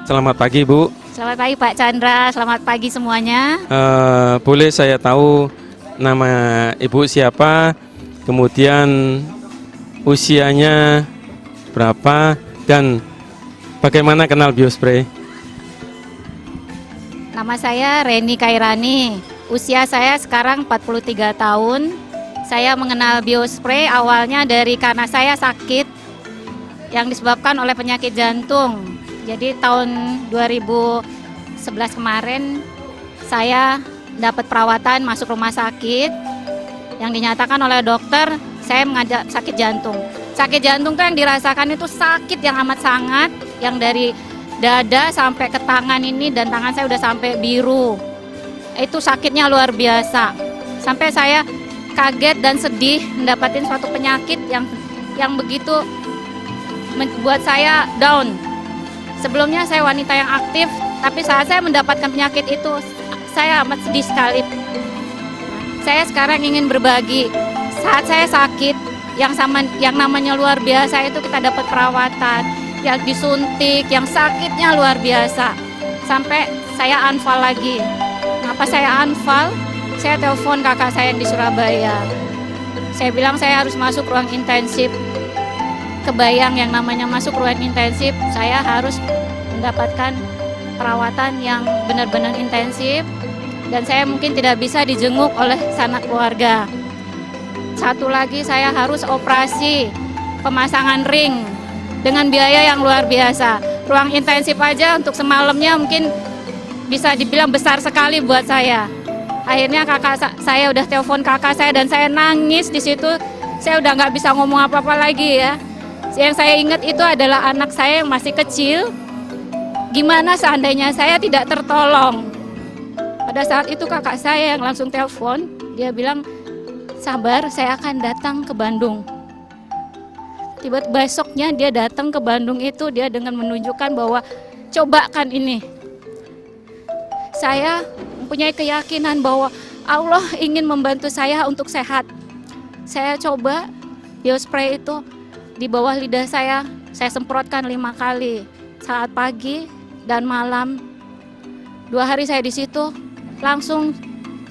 Selamat pagi, Bu. Selamat pagi Pak Chandra, selamat pagi semuanya. Boleh saya tahu nama Ibu siapa, kemudian usianya berapa, dan bagaimana kenal Biospray? Nama saya Reni Kairani, usia saya sekarang 43 tahun. Saya mengenal Biospray awalnya karena saya sakit yang disebabkan oleh penyakit jantung. Jadi tahun 2011 kemarin saya dapat perawatan masuk rumah sakit yang dinyatakan oleh dokter saya mengidap sakit jantung. Sakit jantung tuh yang dirasakan itu sakit yang amat sangat, yang dari dada sampai ke tangan ini, dan tangan saya udah sampai biru. Itu sakitnya luar biasa. Sampai saya kaget dan sedih mendapatkan suatu penyakit yang begitu membuat saya down. Sebelumnya saya wanita yang aktif, tapi saat saya mendapatkan penyakit itu, saya amat sedih sekali. Saya sekarang ingin berbagi. Saat saya sakit, yang namanya luar biasa itu kita dapat perawatan, yang disuntik, yang sakitnya luar biasa. Sampai saya unfall lagi. Kenapa saya unfall? Saya telepon kakak saya yang di Surabaya. Saya bilang saya harus masuk ruang intensif. Kebayang yang namanya masuk ruang intensif, saya harus mendapatkan perawatan yang benar-benar intensif, dan saya mungkin tidak bisa dijenguk oleh sanak keluarga. Satu lagi, saya harus operasi pemasangan ring dengan biaya yang luar biasa. Ruang intensif aja untuk semalamnya mungkin bisa dibilang besar sekali buat saya. Akhirnya saya udah telepon kakak saya dan saya nangis di situ. Saya udah nggak bisa ngomong apa-apa lagi ya. Yang saya ingat itu adalah anak saya yang masih kecil. Gimana seandainya saya tidak tertolong? Pada saat itu kakak saya yang langsung telepon, dia bilang, sabar, saya akan datang ke Bandung. Tiba-tiba besoknya dia datang ke Bandung itu, dia dengan menunjukkan bahwa cobakan ini. Saya mempunyai keyakinan bahwa Allah ingin membantu saya untuk sehat. Saya coba Biospray itu di bawah lidah saya semprotkan 5 kali saat pagi dan malam. 2 hari saya di situ, langsung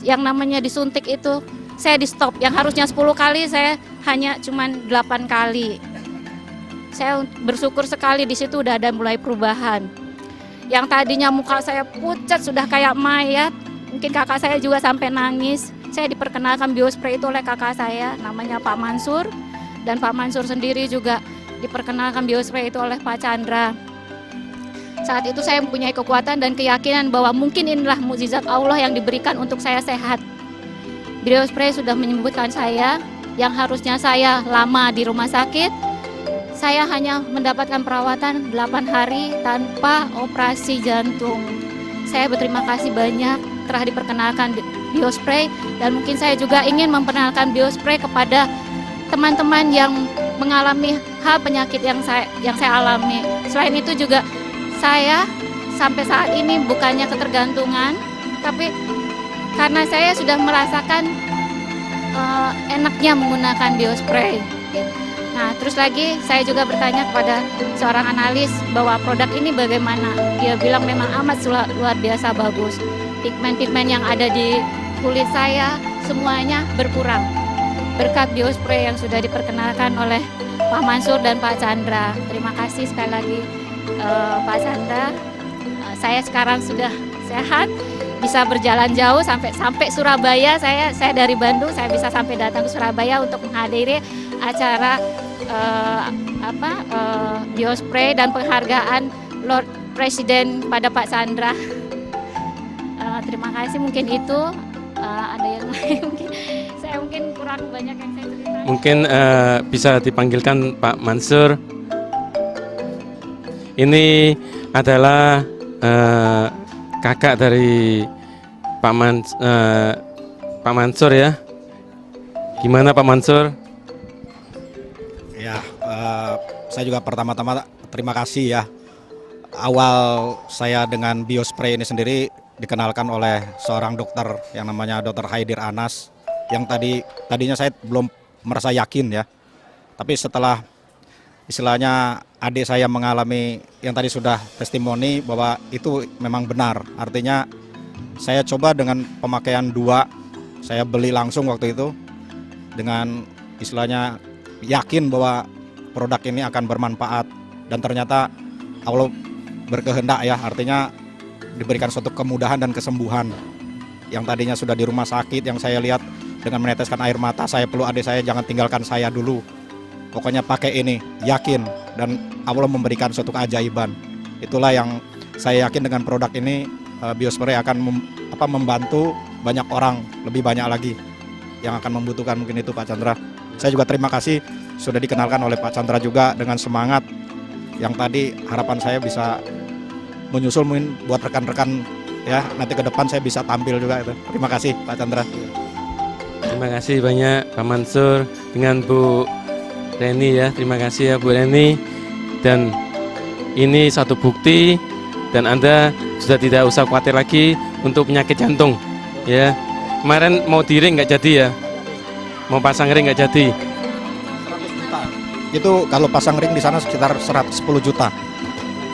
yang namanya disuntik itu saya di stop. Yang harusnya 10 kali saya hanya cuman 8 kali. Saya bersyukur sekali di situ udah ada mulai perubahan. Yang tadinya muka saya pucat sudah kayak mayat, mungkin kakak saya juga sampai nangis. Saya diperkenalkan Biospray itu oleh kakak saya, namanya Pak Mansur. Dan Pak Mansur sendiri juga diperkenalkan Biospray itu oleh Pak Chandra. Saat itu saya mempunyai kekuatan dan keyakinan bahwa mungkin inilah mukjizat Allah yang diberikan untuk saya sehat. Biospray sudah menyembuhkan saya, yang harusnya saya lama di rumah sakit. Saya hanya mendapatkan perawatan 8 hari tanpa operasi jantung. Saya berterima kasih banyak telah diperkenalkan Biospray, dan mungkin saya juga ingin memperkenalkan Biospray kepada teman-teman yang mengalami hal penyakit yang saya alami. Selain itu juga saya sampai saat ini bukannya ketergantungan, tapi karena saya sudah merasakan enaknya menggunakan Biospray. Nah, terus lagi saya juga bertanya kepada seorang analis bahwa produk ini bagaimana. Dia bilang memang amat luar biasa bagus. Pigmen-pigmen yang ada di kulit saya semuanya berkurang berkat Biospray yang sudah diperkenalkan oleh Pak Mansur dan Pak Chandra. Terima kasih sekali lagi Pak Chandra. Saya sekarang sudah sehat, bisa berjalan jauh sampai Surabaya. Saya dari Bandung, saya bisa sampai datang ke Surabaya untuk menghadiri acara Biospray dan penghargaan Lord Presiden pada Pak Chandra. Terima kasih, mungkin itu. Ada yang lain mungkin kurang banyak yang saya ceritakan. Mungkin bisa dipanggilkan Pak Mansur. Ini adalah kakak dari Pak Mansur ya. Gimana Pak Mansur? Ya, saya juga pertama-tama terima kasih ya. Awal saya dengan Biospray ini sendiri dikenalkan oleh seorang dokter yang namanya Dr. Haidir Anas, yang tadinya saya belum merasa yakin ya. Tapi setelah istilahnya adik saya mengalami yang tadi sudah testimoni bahwa itu memang benar. Artinya saya coba dengan pemakaian 2, saya beli langsung waktu itu dengan istilahnya yakin bahwa produk ini akan bermanfaat, dan ternyata Allah berkehendak ya, artinya diberikan suatu kemudahan dan kesembuhan. Yang tadinya sudah di rumah sakit, yang saya lihat dengan meneteskan air mata, saya peluk adik saya, jangan tinggalkan saya dulu. Pokoknya pakai ini, yakin, dan Allah memberikan suatu keajaiban. Itulah yang saya yakin dengan produk ini, Biospray akan membantu banyak orang, lebih banyak lagi yang akan membutuhkan mungkin itu Pak Chandra. Saya juga terima kasih sudah dikenalkan oleh Pak Chandra juga dengan semangat yang tadi harapan saya bisa menyusul mungkin buat rekan-rekan ya, nanti ke depan saya bisa tampil juga itu. Terima kasih Pak Chandra. Terima kasih banyak Pak Mansur dengan Bu Reni ya. Terima kasih ya Bu Reni. Dan ini satu bukti, dan Anda sudah tidak usah khawatir lagi untuk penyakit jantung ya. Kemarin mau di-ring nggak jadi ya, mau pasang ring nggak jadi. 100 juta. Itu kalau pasang ring di sana sekitar 110 juta.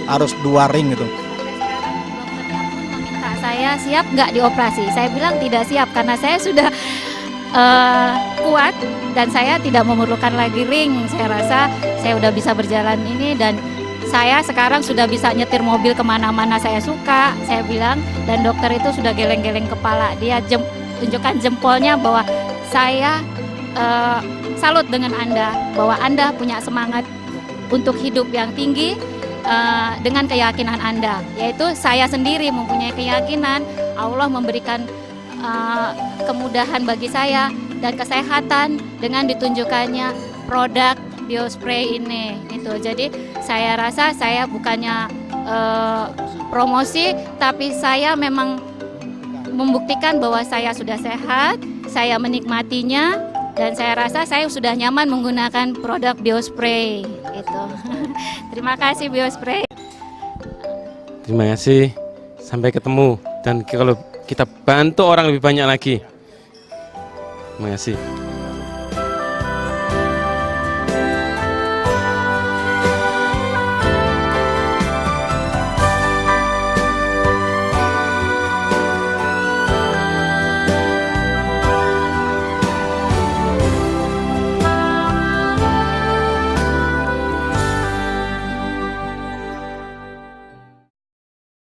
Harus 2 ring itu. Minta saya siap nggak dioperasi. Saya bilang tidak siap karena saya sudah kuat dan saya tidak memerlukan lagi ring. Saya rasa saya udah bisa berjalan ini, dan saya sekarang sudah bisa nyetir mobil kemana-mana saya suka. Saya bilang, dan dokter itu sudah geleng-geleng kepala. Dia tunjukkan jempolnya bahwa saya salut dengan Anda, bahwa Anda punya semangat untuk hidup yang tinggi dengan keyakinan Anda, yaitu saya sendiri mempunyai keyakinan Allah memberikan kemudahan bagi saya dan kesehatan dengan ditunjukkannya produk Biospray ini. Itu jadi saya rasa saya bukannya promosi, tapi saya memang membuktikan bahwa saya sudah sehat, saya menikmatinya, dan saya rasa saya sudah nyaman menggunakan produk Biospray itu. Terima kasih Biospray. Terima kasih. Sampai ketemu, dan kalau kita bantu orang lebih banyak lagi. Terima kasih.